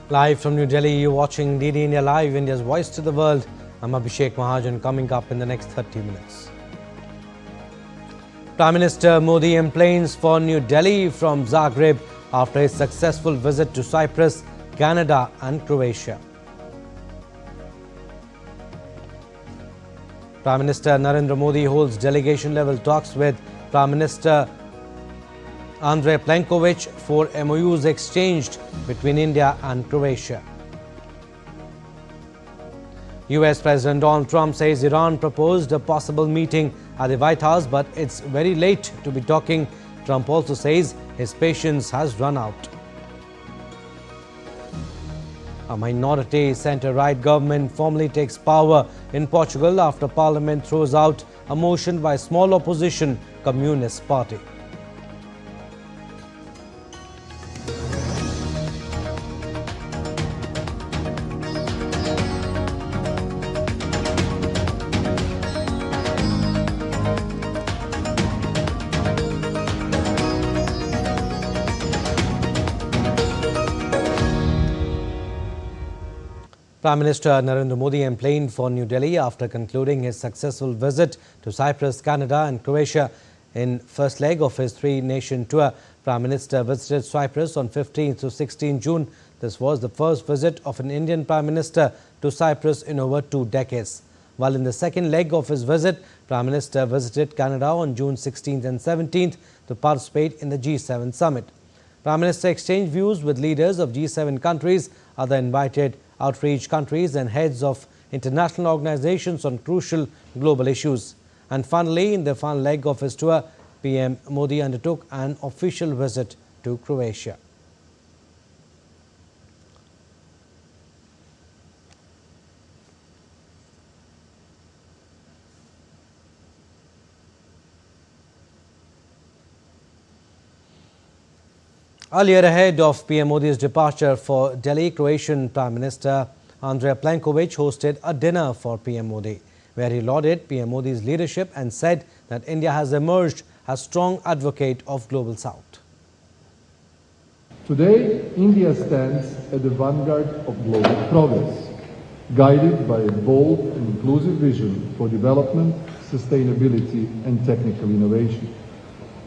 Live from New Delhi, you're watching DD India Live, India's voice to the world. I'm Abhishek Mahajan. Coming up in the next 30 minutes. Prime Minister Modi emplanes for New Delhi from Zagreb after his successful visit to Cyprus, Canada and Croatia. Prime Minister Narendra Modi holds delegation-level talks with Prime Minister Andrej Plenković for MOUs exchanged between India and Croatia. US President Donald Trump says Iran proposed a possible meeting at the White House, but it's very late to be talking. Trump also says his patience has run out. A minority centre-right government formally takes power in Portugal after Parliament throws out a motion by small opposition Communist Party. Prime Minister Narendra Modi emplaned for New Delhi after concluding his successful visit to Cyprus, Canada and Croatia. In first leg of his three-nation tour, Prime Minister visited Cyprus on 15th to 16 June. This was the first visit of an Indian Prime Minister to Cyprus in over 2 decades. While in the second leg of his visit, Prime Minister visited Canada on June 16th and 17th to participate in the G7 summit. Prime Minister exchanged views with leaders of G7 countries, other invited outreach countries and heads of international organizations on crucial global issues. And finally, in the final leg of his tour, PM Modi undertook an official visit to Croatia. Earlier, ahead of PM Modi's departure for Delhi, Croatian Prime Minister Andrej Plenković hosted a dinner for PM Modi, where he lauded PM Modi's leadership and said that India has emerged as strong advocate of Global South. Today, India stands at the vanguard of global progress, guided by a bold and inclusive vision for development, sustainability and technical innovation.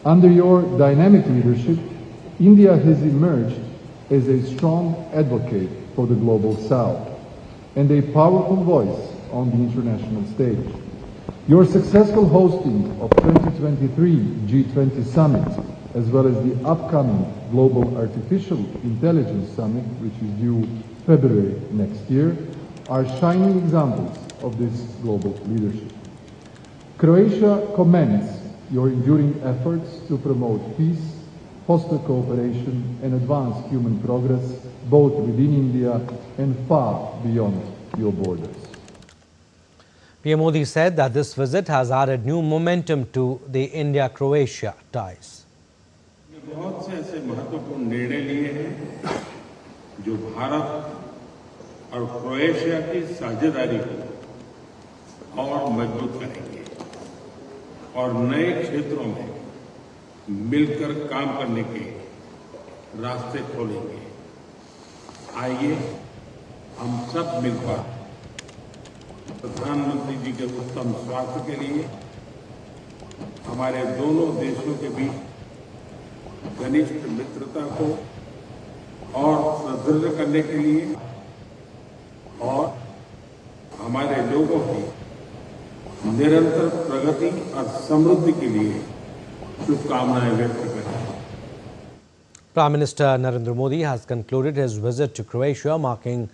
Under your dynamic leadership, India has emerged as a strong advocate for the Global South and a powerful voice on the international stage. Your successful hosting of 2023 G20 Summit, as well as the upcoming Global Artificial Intelligence Summit, which is due February next year, are shining examples of this global leadership. Croatia commends your enduring efforts to promote peace, foster cooperation and advance human progress both within India and far beyond your borders. PM Modi said that this visit has added new momentum to the India-Croatia ties. बहुत से ऐसे महत्वपूर्ण निर्णय लिए हैं जो भारत और Croatia की साझेदारी को और मजबूत करेंगे और नए क्षेत्रों में मिलकर काम करने के रास्ते खोलेंगे। आइए हम सब मिलकर प्रधानमंत्री जी के उत्तम स्वास्थ्य के लिए, हमारे दोनों देशों के बीच घनिष्ठ मित्रता को और सुदृढ़ करने के लिए और हमारे लोगों की निरंतर प्रगति और समृद्धि के लिए शुभकामनाएं व्यक्त करें। Prime Minister Narendra Modi has concluded his visit to Croatia, marking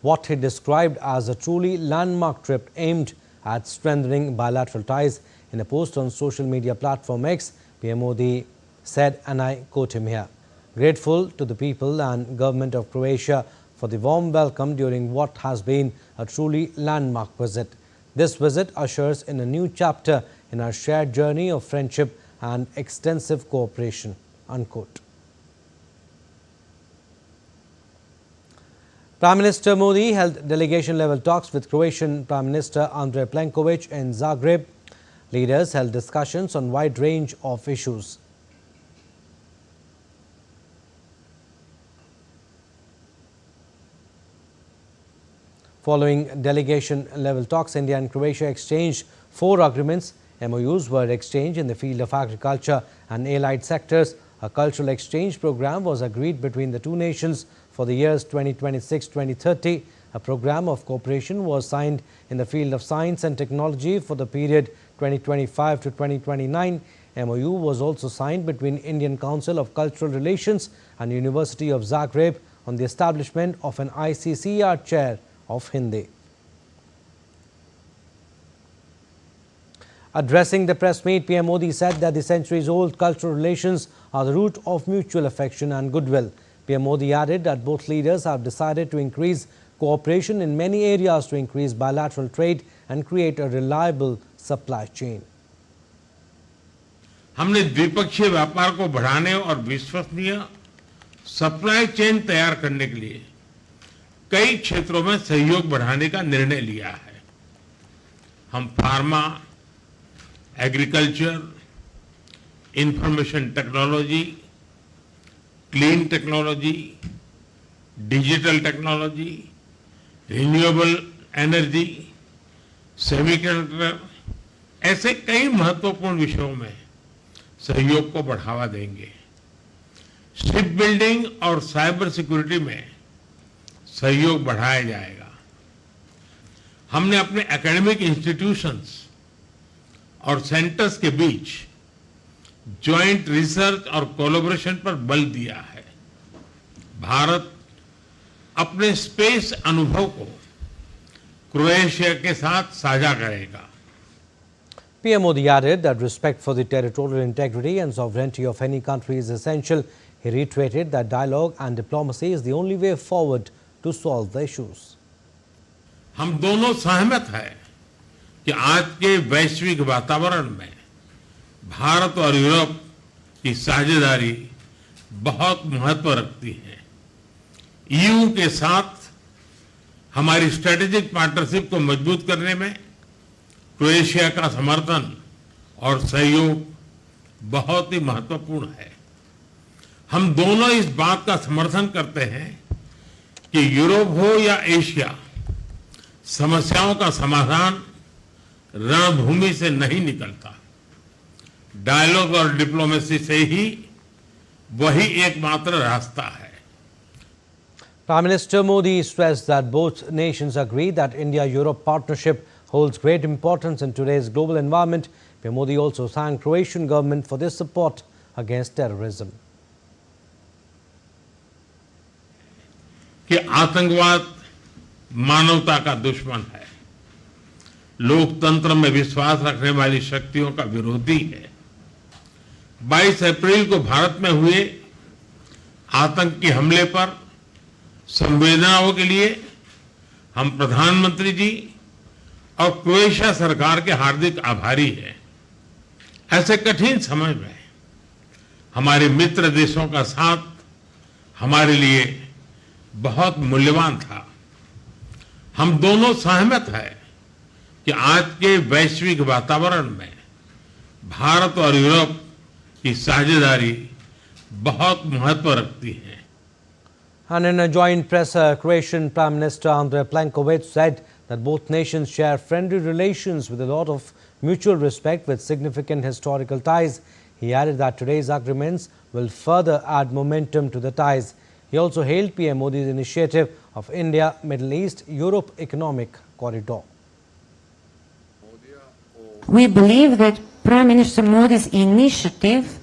what he described as a truly landmark trip aimed at strengthening bilateral ties. In a post on social media platform X, PM Modi said, and I quote him here, "Grateful to the people and government of Croatia for the warm welcome during what has been a truly landmark visit. This visit ushers in a new chapter in our shared journey of friendship and extensive cooperation," unquote. Prime Minister Modi held delegation-level talks with Croatian Prime Minister Andrej Plenković in Zagreb. Leaders held discussions on a wide range of issues. Following delegation-level talks, India and Croatia exchanged 4 agreements. MOUs were exchanged in the field of agriculture and allied sectors. A cultural exchange program was agreed between the two nations for the years 2026-2030. A program of cooperation was signed in the field of science and technology for the period 2025 to 2029. MOU was also signed between Indian Council of Cultural Relations and University of Zagreb on the establishment of an ICCR chair of Hindi. Addressing the press meet, PM Modi said that the centuries-old cultural relations are the root of mutual affection and goodwill. PM Modi added that both leaders have decided to increase cooperation in many areas to increase bilateral trade and create a reliable supply chain. हमने द्विपक्षीय व्यापार को बढ़ाने और विश्वसनीय supply chain तैयार करने के लिए कई क्षेत्रों में सहयोग बढ़ाने का निर्णय लिया है। हम pharma, agriculture, information technology, clean technology, digital technology, renewable energy, semiconductor, ऐसे कई महत्वपूर्ण विषयों में सहयोग को बढ़ावा देंगे। शिप बिल्डिंग और साइबर सिक्योरिटी में सहयोग बढ़ाया जाएगा। हमने अपने एकेडमिक इंस्टीट्यूशंस और सेंटर्स के बीच जॉइंट रिसर्च और कोलैबोरेशन पर बल दिया है। भारत अपने स्पेस अनुभव को क्रोएशिया के साथ साझा करेगा। PM Modi added that respect for the territorial integrity and sovereignty of any country is essential. He reiterated that dialogue and diplomacy is the only way forward to solve the issues. हम दोनों सहमत हैं कि आज के वैश्विक वातावरण में भारत और यूरोप की साझेदारी बहुत महत्व रखती है। ईयू के साथ हमारी स्ट्रेटेजिक पार्टनरशिप को मजबूत करने में क्रोएशिया का समर्थन और सहयोग बहुत ही महत्वपूर्ण है। हम दोनों इस बात का समर्थन करते हैं कि यूरोप हो या एशिया, समस्याओं का समाधान रणभूमि से नहीं निकलता। डायलॉग और डिप्लोमेसी से ही वही एकमात्र रास्ता है। Prime Minister Modi stressed that both nations agree that India-Europe partnership holds great importance in today's global environment. PM Modi also thanked Croatian government for their support against terrorism. कि आतंकवाद मानवता का दुश्मन है, लोकतंत्र में विश्वास रखने वाली शक्तियों का विरोधी है। 22 अप्रैल को भारत में हुए आतंकी हमले पर संवेदनाओं के लिए हम प्रधानमंत्री जी और क्रोएशिया सरकार के हार्दिक आभारी हैं। ऐसे कठिन समय में हमारे मित्र देशों का साथ हमारे लिए बहुत मूल्यवान था। हम दोनों सहमत हैं कि आज के वैश्विक वातावरण में भारत और यूरोप की साझेदारी बहुत महत्व रखती है। And in a joint presser, Croatian Prime Minister Andrej Plenković said that both nations share friendly relations with a lot of mutual respect with significant historical ties. He added that today's agreements will further add momentum to the ties. He also hailed PM Modi's initiative of India, Middle East, Europe Economic Corridor. We believe that Prime Minister Modi's initiative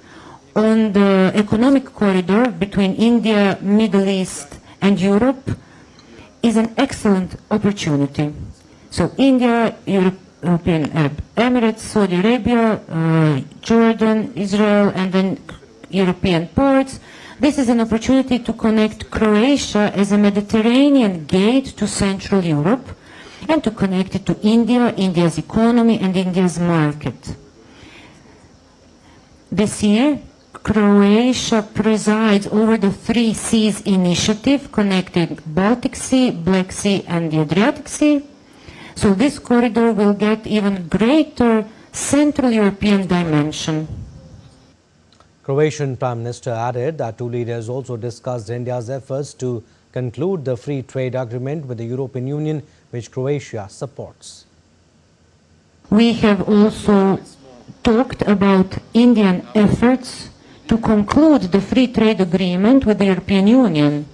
on the economic corridor between India, Middle East and Europe is an excellent opportunity. So India, European Arab Emirates, Saudi Arabia, Jordan, Israel and then European ports. This is an opportunity to connect Croatia as a Mediterranean gate to Central Europe and to connect it to India, India's economy and India's market. This year, Croatia presides over the Three Seas initiative connecting Baltic Sea, Black Sea and the Adriatic Sea. So this corridor will get even greater Central European dimension. Croatian Prime Minister added that two leaders also discussed India's efforts to conclude the free trade agreement with the European Union, which Croatia supports. We have also talked about Indian efforts to conclude the free trade agreement with the European Union,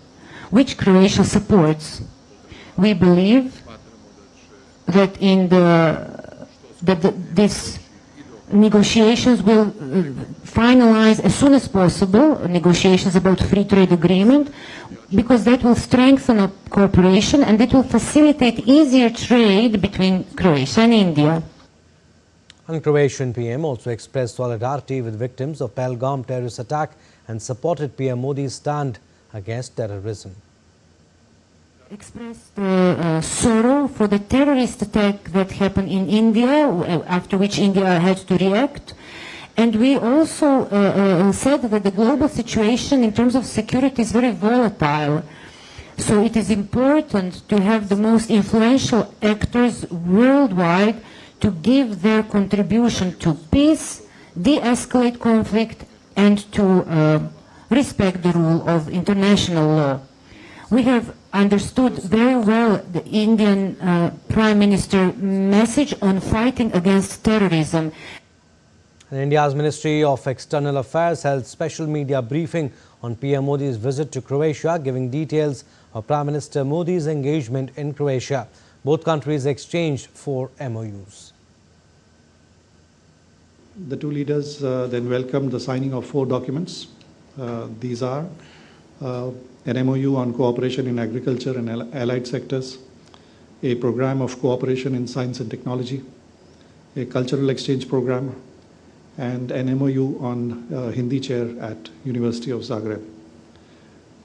which Croatia supports. We believe that these negotiations will finalize as soon as possible, negotiations about free trade agreement, because that will strengthen our cooperation and it will facilitate easier trade between Croatia and India. And Croatian PM also expressed solidarity with victims of Pahalgam terrorist attack and supported PM Modi's stand against terrorism. Expressed sorrow for the terrorist attack that happened in India, after which India had to react. And we also said that the global situation in terms of security is very volatile. So it is important to have the most influential actors worldwide to give their contribution to peace, de-escalate conflict, and to respect the rule of international law. We have understood very well the Indian Prime Minister's message on fighting against terrorism. And India's Ministry of External Affairs held special media briefing on PM Modi's visit to Croatia, giving details of Prime Minister Modi's engagement in Croatia. Both countries exchanged 4 MOUs. The two leaders then welcomed the signing of 4 documents. These are an MOU on cooperation in agriculture and allied sectors, a program of cooperation in science and technology, a cultural exchange program, and an MOU on Hindi chair at University of Zagreb.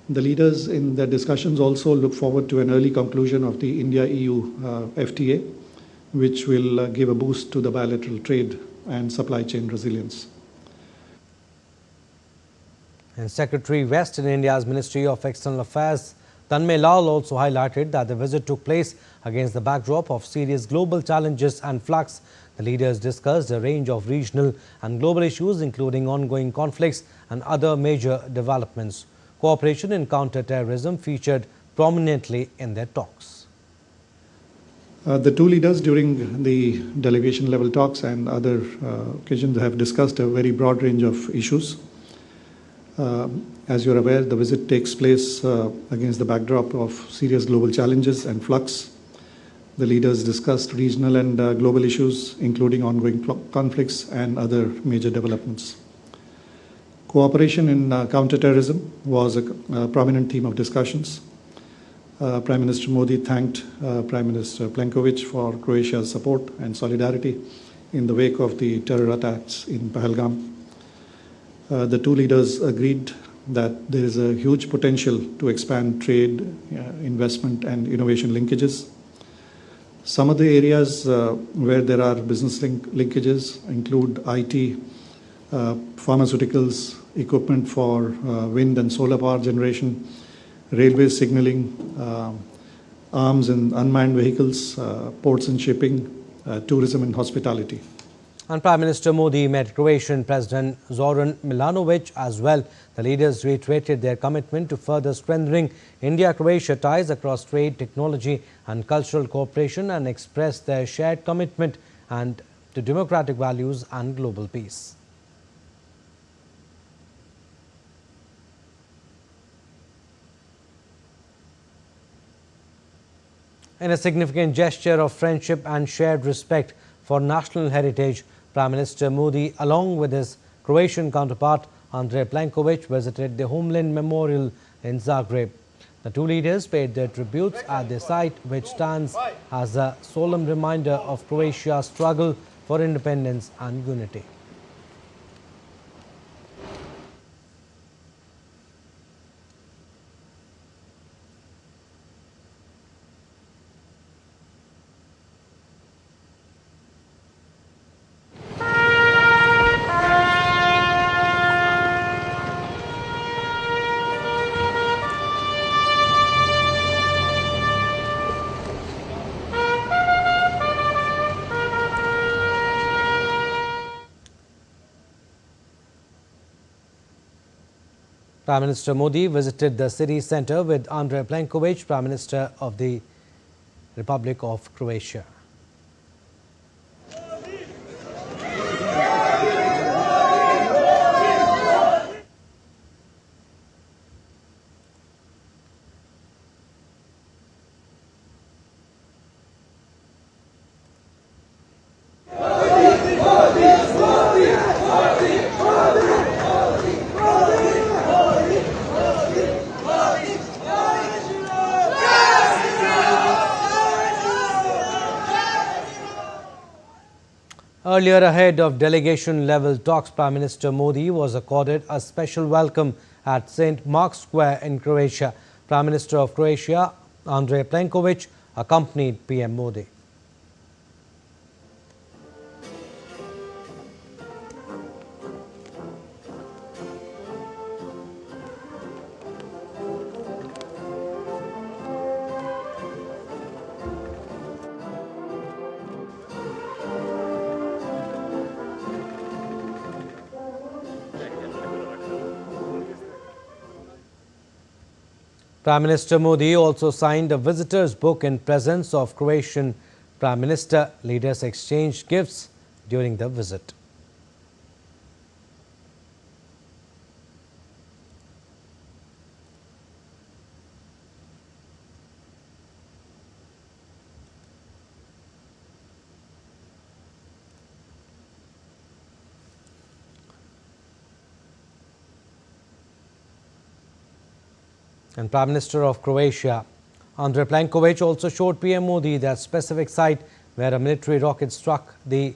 The leaders in their discussions also look forward to an early conclusion of the India-EU FTA, which will give a boost to the bilateral trade and supply chain resilience. And Secretary West in India's Ministry of External Affairs, Tanmay Lal, also highlighted that the visit took place against the backdrop of serious global challenges and flux. The leaders discussed a range of regional and global issues, including ongoing conflicts and other major developments. Cooperation in counter-terrorism featured prominently in their talks. The two leaders during the delegation-level talks and other occasions have discussed a very broad range of issues. As you're aware, the visit takes place against the backdrop of serious global challenges and flux. The leaders discussed regional and global issues, including ongoing conflicts and other major developments. Cooperation in counterterrorism was a prominent theme of discussions. Prime Minister Modi thanked Prime Minister Plenković for Croatia's support and solidarity in the wake of the terror attacks in Pahalgam. The two leaders agreed that there is a huge potential to expand trade, investment and innovation linkages. Some of the areas where there are business linkages include IT, pharmaceuticals, equipment for wind and solar power generation, railway signaling, arms and unmanned vehicles, ports and shipping, tourism and hospitality. And Prime Minister Modi met Croatian President Zoran Milanovic as well. The leaders reiterated their commitment to further strengthening India-Croatia ties across trade, technology and cultural cooperation, and expressed their shared commitment and to democratic values and global peace. In a significant gesture of friendship and shared respect for national heritage, Prime Minister Modi, along with his Croatian counterpart Andrej Plenković, visited the Homeland Memorial in Zagreb. The two leaders paid their tributes at the site, which stands as a solemn reminder of Croatia's struggle for independence and unity. Prime Minister Modi visited the city centre with Andrej Plenković, Prime Minister of the Republic of Croatia. Earlier, ahead of delegation-level talks, Prime Minister Modi was accorded a special welcome at St. Mark's Square in Croatia. Prime Minister of Croatia, Andrej Plenković, accompanied PM Modi. Prime Minister Modi also signed a visitor's book in presence of Croatian Prime Minister. Leaders exchanged gifts during the visit. And Prime Minister of Croatia, Andrej Plenković, also showed PM Modi that specific site where a military rocket struck the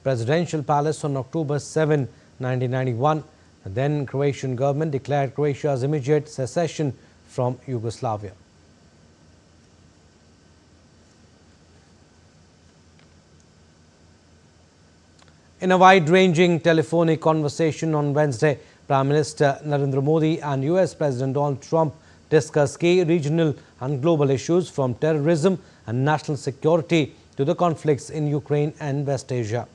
presidential palace on October 7, 1991. The then Croatian government declared Croatia's immediate secession from Yugoslavia. In a wide-ranging telephonic conversation on Wednesday, Prime Minister Narendra Modi and US President Donald Trump discussed key regional and global issues from terrorism and national security to the conflicts in Ukraine and West Asia.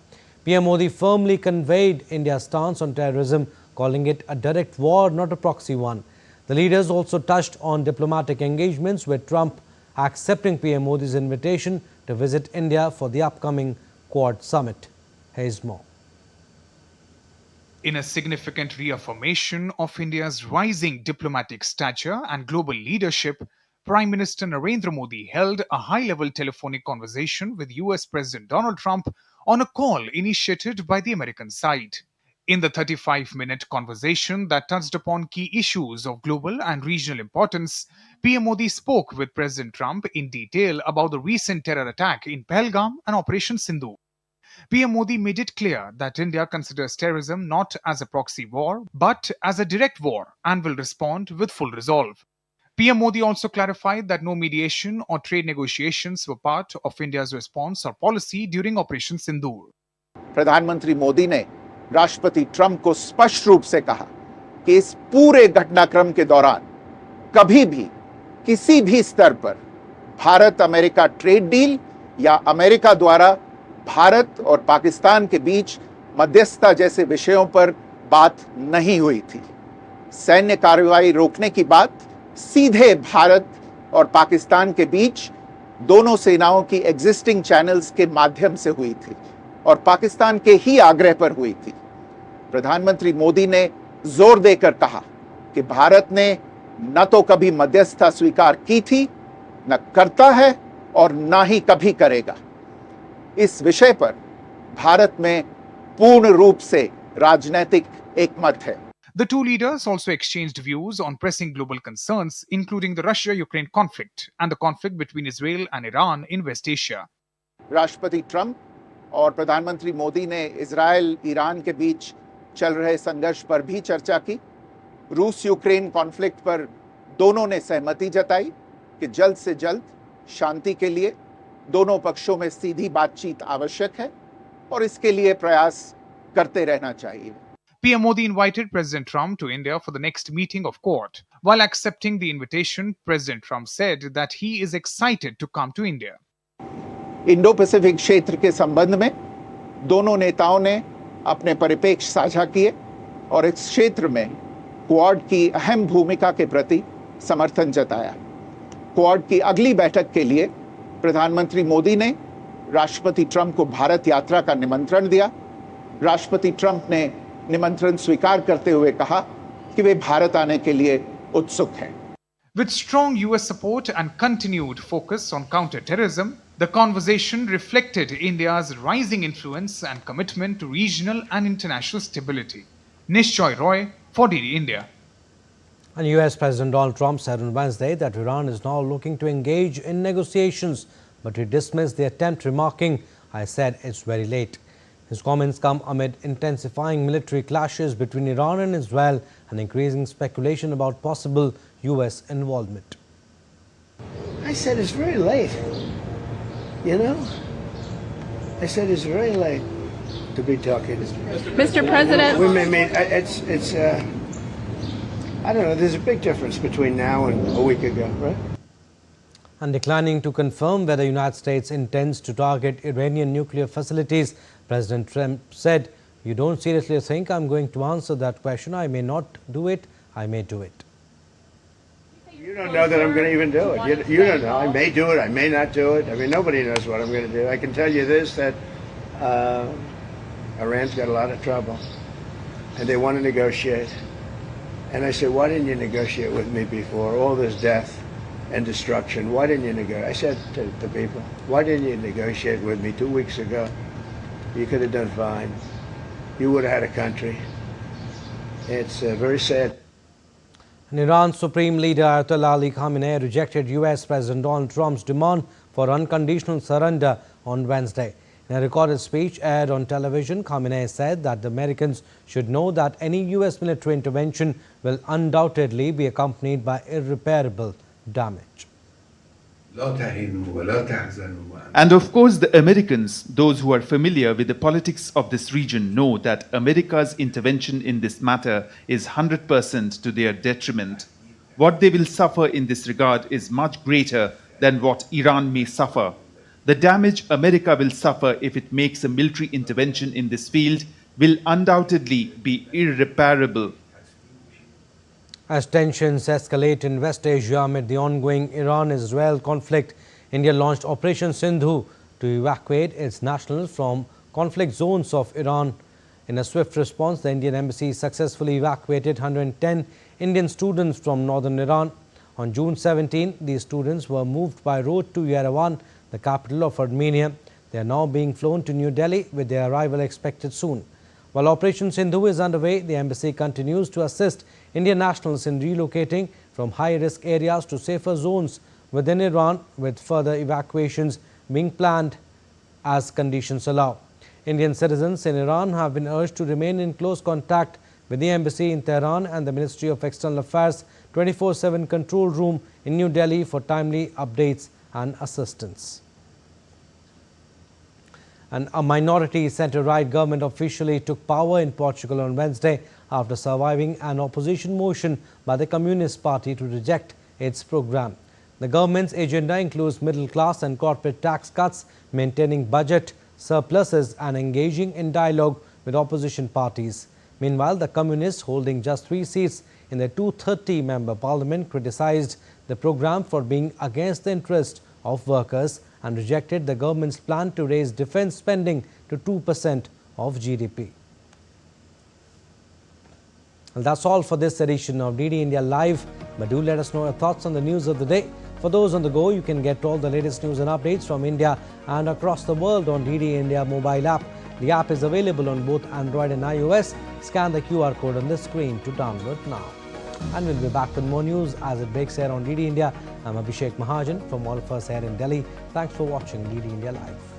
PM Modi firmly conveyed India's stance on terrorism, calling it a direct war, not a proxy one. The leaders also touched on diplomatic engagements, with Trump accepting PM Modi's invitation to visit India for the upcoming Quad summit. Here's more. In a significant reaffirmation of India's rising diplomatic stature and global leadership, Prime Minister Narendra Modi held a high-level telephonic conversation with US President Donald Trump on a call initiated by the American side. In the 35-minute conversation that touched upon key issues of global and regional importance, PM Modi spoke with President Trump in detail about the recent terror attack in Pahalgam and Operation Sindoor. PM Modi made it clear that India considers terrorism not as a proxy war, but as a direct war and will respond with full resolve. PM Modi also clarified that no mediation or trade negotiations were part of India's response or policy during Operation Sindoor. प्रधानमंत्री मोदी ने राष्ट्रपति Trump को स्पष्ट रूप से कहा कि इस पूरे घटनाक्रम के दौरान कभी भी किसी भी स्तर पर भारत अमेरिका ट्रेड डील या अमेरिका द्वारा भारत और पाकिस्तान के बीच मध्यस्थता जैसे विषयों पर बात नहीं हुई थी। सैन्य कार्रवाई रोकने की बात सीधे भारत और पाकिस्तान के बीच दोनों सेनाओं की एग्जिस्टिंग चैनल्स के माध्यम से हुई थी और पाकिस्तान के ही आग्रह पर हुई थी। प्रधानमंत्री मोदी ने जोर देकर कहा कि भारत ने न तो कभी मध्यस्थता स्वीकार की थी, न करता है और न ही कभी करेगा। इस विषय पर भारत में पूर्ण रूप से राजनीतिक एकमत है। The two leaders also exchanged views on pressing global concerns, including the Russia-Ukraine conflict and the conflict between Israel and Iran in West Asia. राष्ट्रपति ट्रंप और प्रधानमंत्री मोदी ने इजराइल ईरान के बीच चल रहे संघर्ष पर भी चर्चा की। रूस यूक्रेन कॉन्फ्लिक्ट पर दोनों ने सहमति जताई कि जल्द से जल्द शांति के लिए दोनों पक्षों में सीधी बातचीत आवश्यक है और इसके लिए प्रयास करते रहना चाहिए। PM Modi invited President Trump to India for the next meeting of Quad. While accepting the invitation, President Trump said that he is excited to come to India. Indo Pacific क्षेत्र के संबंध में दोनों नेताओं ने अपने परिप्रेक्ष्य साझा किए और इस क्षेत्र में क्वाड की अहम भूमिका के प्रति समर्थन जताया। क्वाड की अगली बैठक के लिए प्रधानमंत्री मोदी ने राष्ट्रपति ट्रंप को भारत यात्रा का निमंत्रण दिया। राष्ट्रपति ट्रंप ने निमंत्रण स्वीकार करते हुए कहा कि वे भारत आने के लिए उत्सुक हैं। With strong US support and continued focus on counter-terrorism, the conversation reflected India's rising influence and commitment to regional and international stability. Nishchoy Roy for DD India. And US President Donald Trump said on Wednesday that Iran is now looking to engage in negotiations, but he dismissed the attempt, remarking, "I said it's very late." His comments come amid intensifying military clashes between Iran and Israel and increasing speculation about possible US involvement. I said it's very late. You know? I said it's very late to be talking. Mr. President. We may mean it's I don't know, there's a big difference between now and a week ago, right? And declining to confirm whether the United States intends to target Iranian nuclear facilities, President Trump said, "You don't seriously think I'm going to answer that question. I may not do it. I may do it." You don't know that I'm going to even do it. You don't know. I may do it. I may not do it. I mean, nobody knows what I'm going to do. I can tell you this, that Iran's got a lot of trouble, and they want to negotiate. And I said, why didn't you negotiate with me before? All this death and destruction. Why didn't you negotiate? I said to the people, why didn't you negotiate with me 2 weeks ago? You could have done fine. You would have had a country. It's very sad. And Iran's Supreme Leader Ayatollah Ali Khamenei rejected US President Donald Trump's demand for unconditional surrender on Wednesday. In a recorded speech aired on television, Khamenei said that the Americans should know that any US military intervention will undoubtedly be accompanied by irreparable damage. And of course, the Americans, those who are familiar with the politics of this region, know that America's intervention in this matter is 100% to their detriment. What they will suffer in this regard is much greater than what Iran may suffer. The damage America will suffer if it makes a military intervention in this field will undoubtedly be irreparable. As tensions escalate in West Asia amid the ongoing Iran-Israel conflict, India launched Operation Sindhu to evacuate its nationals from conflict zones of Iran. In a swift response, the Indian embassy successfully evacuated 110 Indian students from northern Iran. On June 17, these students were moved by road to Yerevan, the capital of Armenia. They are now being flown to New Delhi, with their arrival expected soon. While Operation Sindhu is underway, the embassy continues to assist Indian nationals in relocating from high-risk areas to safer zones within Iran, with further evacuations being planned as conditions allow. Indian citizens in Iran have been urged to remain in close contact with the embassy in Tehran and the Ministry of External Affairs 24/7 control room in New Delhi for timely updates and assistance. And a minority centre-right government officially took power in Portugal on Wednesday after surviving an opposition motion by the Communist Party to reject its programme. The government's agenda includes middle-class and corporate tax cuts, maintaining budget surpluses and engaging in dialogue with opposition parties. Meanwhile, the Communists, holding just 3 seats in the 230-member parliament, criticised the programme for being against the interest of workers and rejected the government's plan to raise defence spending to 2% of GDP. Well, that's all for this edition of DD India Live, but do let us know your thoughts on the news of the day. For those on the go, you can get all the latest news and updates from India and across the world on DD India mobile app. The app is available on both Android and iOS. Scan the QR code on the screen to download now. And we'll be back with more news as it breaks here on DD India. I'm Abhishek Mahajan from all of us here in Delhi. Thanks for watching DD India Live.